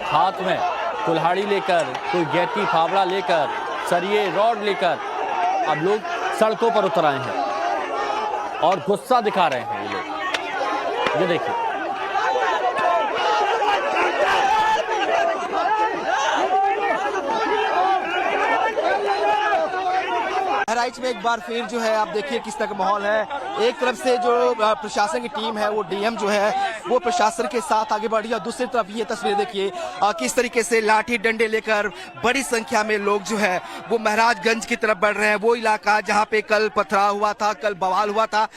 हाथ में कुल्हाड़ी लेकर, कोई गैती फावड़ा लेकर, सरिये रॉड लेकर अब लोग सड़कों पर उतर आए हैं और गुस्सा दिखा रहे हैं ये लोग। ये देखिए, बहराइच में एक बार फिर जो है आप देखिए किस तरह का माहौल है। एक तरफ से जो प्रशासन की टीम है वो डीएम जो है वो प्रशासन के साथ आगे बढ़ी और दूसरी तरफ ये तस्वीर देखिए किस तरीके से लाठी डंडे लेकर बड़ी संख्या में लोग जो है वो महाराजगंज की तरफ बढ़ रहे हैं। वो इलाका जहां पे कल पथराव हुआ था, कल बवाल हुआ था,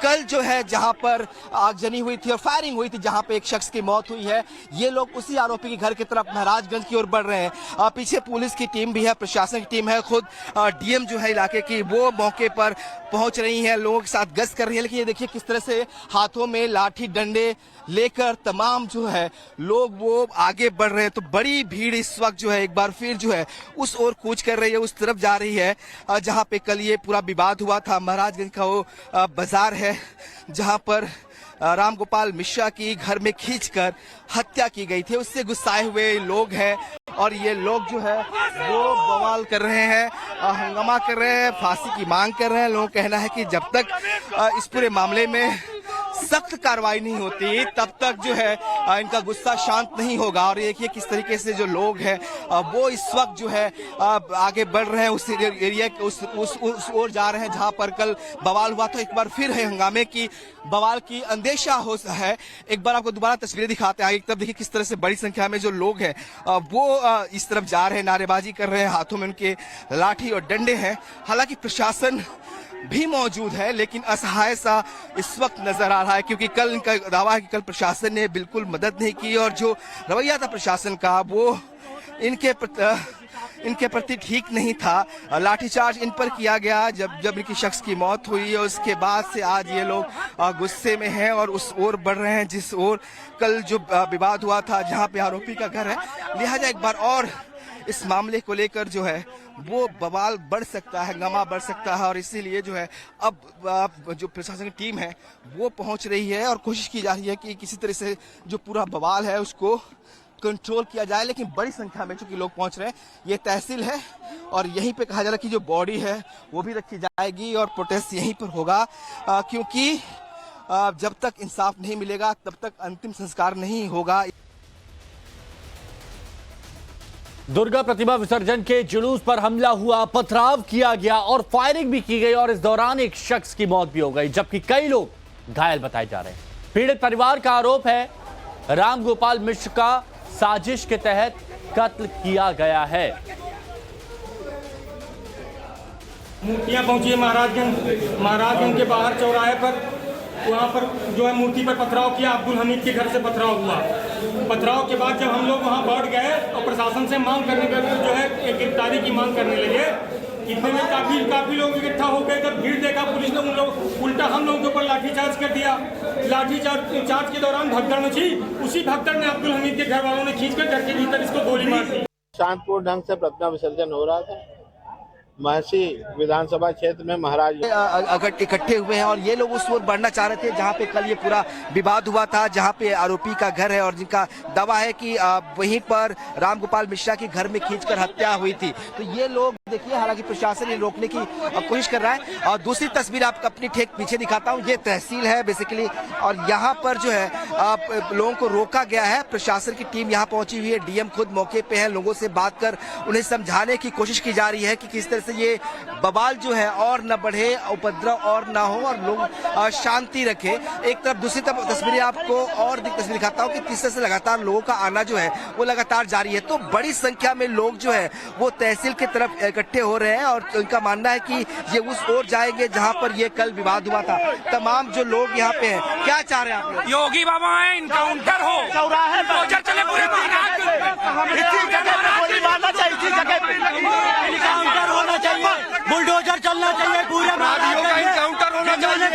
कल जो है जहां पर आगजनी हुई थी और फायरिंग हुई थी, जहां पे एक शख्स की मौत हुई है, ये लोग उसी आरोपी के घर की तरफ महाराजगंज की ओर बढ़ रहे हैं। पीछे पुलिस की टीम भी है, प्रशासन की टीम है, खुद डीएम जो है इलाके की वो मौके पर पहुंच रही है, लोगों के साथ गश्त कर रही है। लेकिन ये देखिए किस तरह से हाथों में लाठी डंडे लेकर तमाम जो है लोग वो आगे बढ़ रहे हैं। तो बड़ी भीड़ इस वक्त जो है एक बार फिर जो है उस ओर कूच कर रही है, उस तरफ जा रही है जहां पे कल ये पूरा विवाद हुआ था। महाराजगंज का वो बाजार है जहां पर राम गोपाल मिश्रा की घर में खींचकर हत्या की गई थी। उससे गुस्साए हुए लोग हैं और ये लोग जो है वो बवाल कर रहे हैं, हंगामा कर रहे हैं, फांसी की मांग कर रहे हैं। लोगों का कहना है कि जब तक इस पूरे मामले में सख्त कार्रवाई नहीं होती तब तक जो है इनका गुस्सा शांत नहीं होगा। और देखिए किस तरीके से जो लोग हैं वो इस वक्त जो है आगे बढ़ रहे हैं, उस एरिया उस ओर जा रहे हैं जहां पर कल बवाल हुआ था। एक बार फिर है हंगामे की बवाल की अंदेशा हो है। एक बार आपको दोबारा तस्वीरें दिखाते हैं। एक तरफ देखिए किस तरह से बड़ी संख्या में जो लोग हैं वो इस तरफ जा रहे हैं, नारेबाजी कर रहे हैं, हाथों में उनके लाठी और डंडे हैं। हालांकि प्रशासन भी मौजूद है लेकिन असहाय सा इस वक्त नजर आ रहा है, क्योंकि कल इनका दावा है कि कल प्रशासन ने बिल्कुल मदद नहीं की और जो रवैया था प्रशासन का वो इनके प्रति ठीक नहीं था। लाठीचार्ज इन पर किया गया जब इनकी शख्स की मौत हुई और उसके बाद से आज ये लोग गुस्से में हैं और उस ओर बढ़ रहे हैं जिस ओर कल जो विवाद हुआ था जहां पे आरोपी का घर है। लिहाजा एक बार और इस मामले को लेकर जो है वो बवाल बढ़ सकता है, हंगामा बढ़ सकता है और इसीलिए जो है अब जो प्रशासन की टीम है वो पहुंच रही है और कोशिश की जा रही है कि किसी तरह से जो पूरा बवाल है उसको कंट्रोल किया जाए। लेकिन बड़ी संख्या में चूंकि लोग पहुंच रहे हैं, ये तहसील है और यहीं पे कहा जा रहा है कि जो बॉडी है वो भी रखी जाएगी और प्रोटेस्ट यहीं पर होगा, क्योंकि जब तक इंसाफ नहीं मिलेगा तब तक अंतिम संस्कार नहीं होगा। दुर्गा प्रतिमा विसर्जन के जुलूस पर हमला हुआ, पथराव किया गया और फायरिंग भी की गई और इस दौरान एक शख्स की मौत भी हो गई जबकि कई लोग घायल बताए जा रहे हैं। पीड़ित परिवार का आरोप है राम गोपाल मिश्र का साजिश के तहत कत्ल किया गया है। मूर्तियां पहुंची है महाराजगंज के बाहर चौराहे पर, वहाँ पर जो है मूर्ति पर पथराव किया। अब्दुल हमीद के घर से पथराव हुआ। पथराव के बाद जब हम लोग वहाँ बढ़ गए और प्रशासन से मांग करने के लिए जो है एक गिरफ्तारी की मांग करने लगे, इतने में काफी लोग इकट्ठा हो गए। जब भीड़ देखा पुलिस ने उन लोग उल्टा हम लोगों के ऊपर लाठीचार्ज कर दिया। लाठीचार्ज के दौरान भगदड़ मची। उसी भगदड़ में अब्दुल हमीद के घर वालों ने खींचकर घर के भीतर इसको गोली मार दी। शांतपूर्ण ढंग से प्रतिमा विसर्जन हो रहा था महर्षि विधानसभा क्षेत्र में। महाराज अगर इकट्ठे हुए हैं और ये लोग उस ओर बढ़ना चाह रहे थे जहां पे कल ये पूरा विवाद हुआ था, जहां पे आरोपी का घर है और जिनका दावा है कि वहीं पर राम गोपाल मिश्रा की घर में खींचकर हत्या हुई थी। तो ये लोग देखिए, हालांकि प्रशासन ने रोकने की कोशिश कर रहा है। और दूसरी तस्वीर आपको अपनी ठेक पीछे दिखाता हूँ, ये तहसील है बेसिकली और यहाँ पर जो है लोगों को रोका गया है। प्रशासन की टीम यहाँ पहुंची हुई है, डीएम खुद मौके पे है, लोगों से बात कर उन्हें समझाने की कोशिश की जा रही है कि किस तरह से ये बवाल जो है और न बढ़े, उपद्रव और न हो और लोग शांति रखे। एक तरफ दूसरी तरफ तस्वीरें आपको और तस्वीर दिखाता हूँ कि किस तरह से लगातार लोगों का आना जो है वो लगातार जारी है। तो बड़ी संख्या में लोग जो है वो तहसील की तरफ इकट्ठे हो रहे हैं और उनका मानना है कि ये उस ओर जाएंगे जहाँ पर ये कल विवाद हुआ था। तमाम जो लोग यहाँ पे हैं, क्या चाह रहे हैं आप? योगी बाबा है, इनकाउंटर हो, चौराहे चले पूरे बुलडोजर चलना चाहिए, पूरे इनकाउंटर होना चाहिए।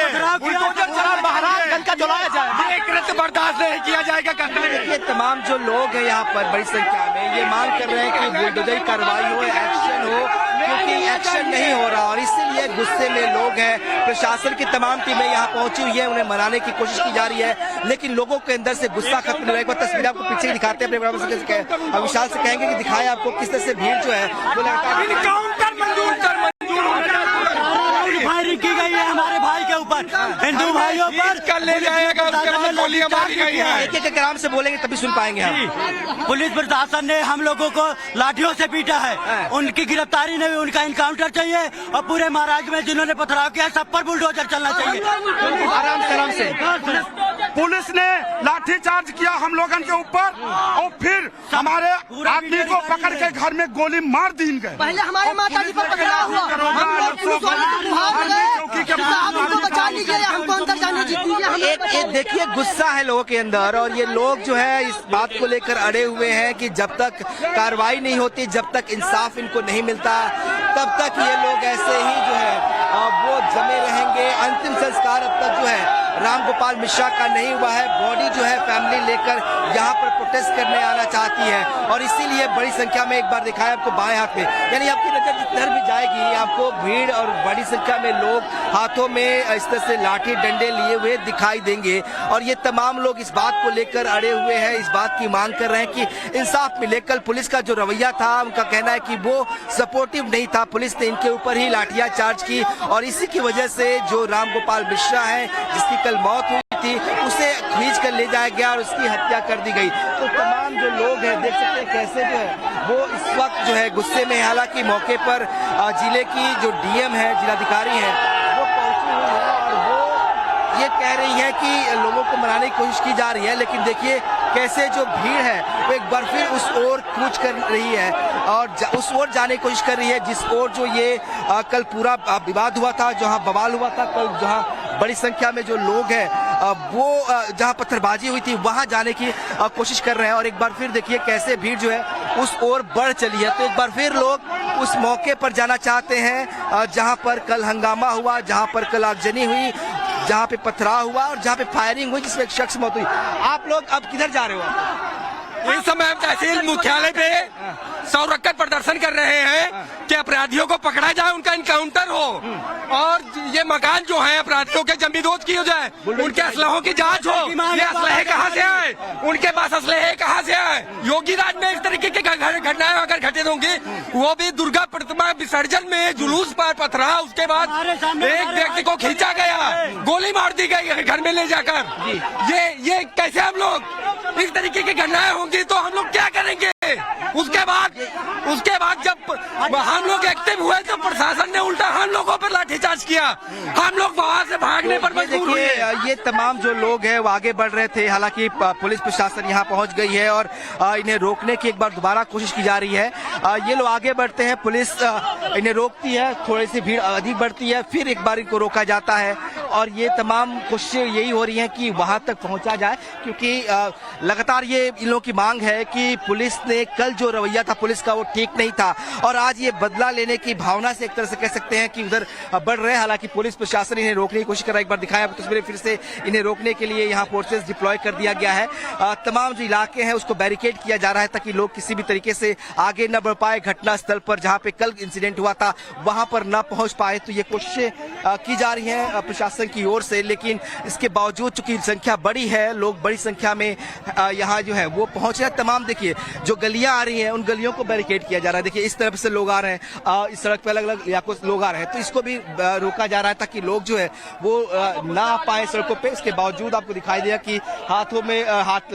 महाराजगंज का जलाया जाए। ये कृत्य बर्दाश्त नहीं किया जाएगा। देखिए तमाम जो लोग हैं यहाँ पर बड़ी संख्या में ये मांग कर रहे हैं कि बुलडोजर कार्रवाई हो, एक्शन हो, क्योंकि एक्शन नहीं हो रहा और इसीलिए गुस्से में लोग हैं। प्रशासन की तमाम टीमें यहाँ पहुंची हुई है, उन्हें मनाने की कोशिश की जा रही है, लेकिन लोगों के अंदर से गुस्सा खत्म नहीं हो रहा है। एक बार तस्वीर आपको पीछे दिखाते हैं, अपने विशाल से कहेंगे कि दिखाएं आपको किस तरह से भीड़ जो है वो एनकाउंटर मंजूर कर फायरिंग की गई है हमारे भाई के ऊपर, हिंदू भाइयों पर कर ले जाएगा, उसके बाद गोलियां मारी गई है। एक एक ग्राम से बोलेंगे तभी सुन पाएंगे हम। पुलिस प्रशासन ने हम लोगों को लाठियों से पीटा है, उनकी गिरफ्तारी नहीं हुई, उनका इनकाउंटर चाहिए और पूरे महाराष्ट्र में जिन्होंने पथराव किया सब पर बुलडोजर चलना चाहिए। आराम से पुलिस ने लाठीचार्ज किया हम लोगों के ऊपर और फिर हमारे आदमी को पकड़ के घर में गोली मार दी गए। पहले हमारे माता जी पर पथराव हुआ, हम लोग पुलिस वालों को भाग गए, हमको बचा लीजिए, हमको अंदर जाने दीजिए। एक देखिए गुस्सा है लोगों के अंदर और ये लोग जो है इस बात को लेकर अड़े हुए हैं कि जब तक कार्रवाई नहीं होती, जब तक इंसाफ इनको नहीं मिलता, तब तक ये लोग ऐसे ही जो है वो जमे रहेंगे। अंतिम संस्कार अब तक जो है राम गोपाल मिश्रा का नहीं हुआ है। बॉडी जो है फैमिली लेकर यहाँ पर प्रोटेस्ट करने आना चाहती है और इसीलिए बड़ी संख्या में एक बार दिखाया आपको बाएं हाथ में, यानी आपकी नजर जिधर भी जाएगी आपको भीड़ और बड़ी संख्या में लोग हाथों में इस तरह से लाठी डंडे लिए हुए दिखाई देंगे और ये तमाम लोग इस बात को लेकर अड़े हुए हैं, इस बात की मांग कर रहे हैं कि इंसाफ मिले। कल पुलिस का जो रवैया था उनका कहना है कि वो सपोर्टिव नहीं था, पुलिस ने इनके ऊपर ही लाठियां चार्ज की और इसी की वजह से जो राम गोपाल मिश्रा है जिसकी कल मौत हुई थी उसे खींच कर ले जाया गया और उसकी हत्या कर दी गई। तो तमाम जो लोग हैं देख सकते हैं कैसे जो है वो इस वक्त जो है गुस्से में, हालांकि मौके पर जिले की जो डीएम है, जिलाधिकारी है, वो पहुंची हुई है और वो ये कह रही है कि लोगों को मनाने की कोशिश की जा रही है, लेकिन देखिए कैसे जो भीड़ है वो एक बार फिर उस ओर कूच कर रही है और उस ओर जाने की कोशिश कर रही है जिस ओर जो ये कल पूरा विवाद हुआ था, जहां बवाल हुआ था, कल जहां बड़ी संख्या में जो लोग हैं वो जहां पत्थरबाजी हुई थी वहां जाने की कोशिश कर रहे हैं और एक बार फिर देखिए कैसे भीड़ जो है उस ओर बढ़ चली है। तो एक बार फिर लोग उस मौके पर जाना चाहते हैं जहां पर कल हंगामा हुआ, जहां पर कल आगजनी हुई, जहां पे पथराव हुआ और जहां पे फायरिंग हुई जिसमें एक शख्स मौत हुई। आप लोग अब किधर जा रहे हो? इस समय हम तहसील मुख्यालय पे संरक्षण प्रदर्शन कर रहे हैं कि अपराधियों को पकड़ा जाए, उनका इनकाउंटर हो और ये मकान जो है अपराधियों के जमींदोज की हो जाए, उनके असलहों की जांच हो। ये असलहे कहाँ से आए, उनके पास असलहे कहाँ से आए? योगी राज में इस तरीके की घटनाएं अगर घटित होंगी, वो भी दुर्गा प्रतिमा विसर्जन में जुलूस पर पथरा, उसके बाद एक व्यक्ति को खींचा गया, गोली मार दी गई घर में ले जाकर। ये कैसे हम लोग इस तरीके की घटनाएं होंगी तो हम लोग क्या करेंगे? उसके बाद जब हम लोग एक्टिव हुए तो प्रशासन ने उल्टा हम लोगों पर लाठीचार्ज किया, हम लोग वहां से भागने पर मजबूर हुए। ये तमाम जो लोग हैं वो आगे बढ़ रहे थे, हालांकि पुलिस प्रशासन यहाँ पहुंच गई है और इन्हें रोकने की एक बार दोबारा कोशिश की जा रही है। ये लोग आगे बढ़ते हैं, पुलिस इन्हें रोकती है, थोड़ी सी भीड़ अधिक बढ़ती है, फिर एक बार इनको रोका जाता है और ये तमाम कोशिशें यही हो रही हैं कि वहां तक पहुंचा जाए, क्योंकि लगातार ये इन लोगों की मांग है कि पुलिस ने कल जो रवैया था पुलिस का वो ठीक नहीं था और आज ये बदला लेने की भावना से एक तरह से कह सकते हैं कि उधर बढ़ रहे हैं। हालांकि पुलिस प्रशासन इन्हें रोकने की कोशिश कर रहा है, एक बार दिखाया आपको तस्वीरें, फिर से इन्हें रोकने के लिए यहाँ फोर्सेस डिप्लॉय कर दिया गया है। तमाम जो इलाके हैं उसको बैरिकेड किया जा रहा है ताकि लोग किसी भी तरीके से आगे न बढ़ पाए, घटना स्थल पर जहाँ पे कल इंसिडेंट हुआ था वहां पर न पहुंच पाए। तो ये कोशिशें की जा रही हैं प्रशासन की ओर से, लेकिन इसके बावजूद चूंकि संख्या बड़ी है, लोग बड़ी संख्या में यहाँ जो है वो पहुंच रहे हैं। तमाम देखिए जो गलियां आ रही हैं उन गलियों को बैरिकेड किया जा रहा है। देखिए इस तरफ से लोग आ रहे हैं, इस सड़क पे अलग अलग इलाकों से लोग आ रहे हैं, तो इसको भी रोका जा रहा है ताकि लोग जो है वो ना आ पाए सड़कों पे। इसके बावजूद आपको दिखाई दिया कि हाथों में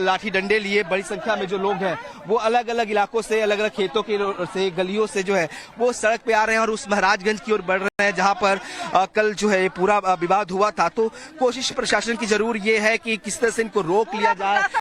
लाठी डंडे लिए बड़ी संख्या में जो लोग हैं वो अलग अलग इलाकों से, अलग अलग खेतों के से, गलियों से जो है वो सड़क पे आ रहे हैं और उस महाराजगंज की ओर बढ़ रहे हैं जहां पर कल जो है पूरा विवाद हुआ था। तो कोशिश प्रशासन की जरूर ये है कि किस तरह से इनको रोक लिया जाए,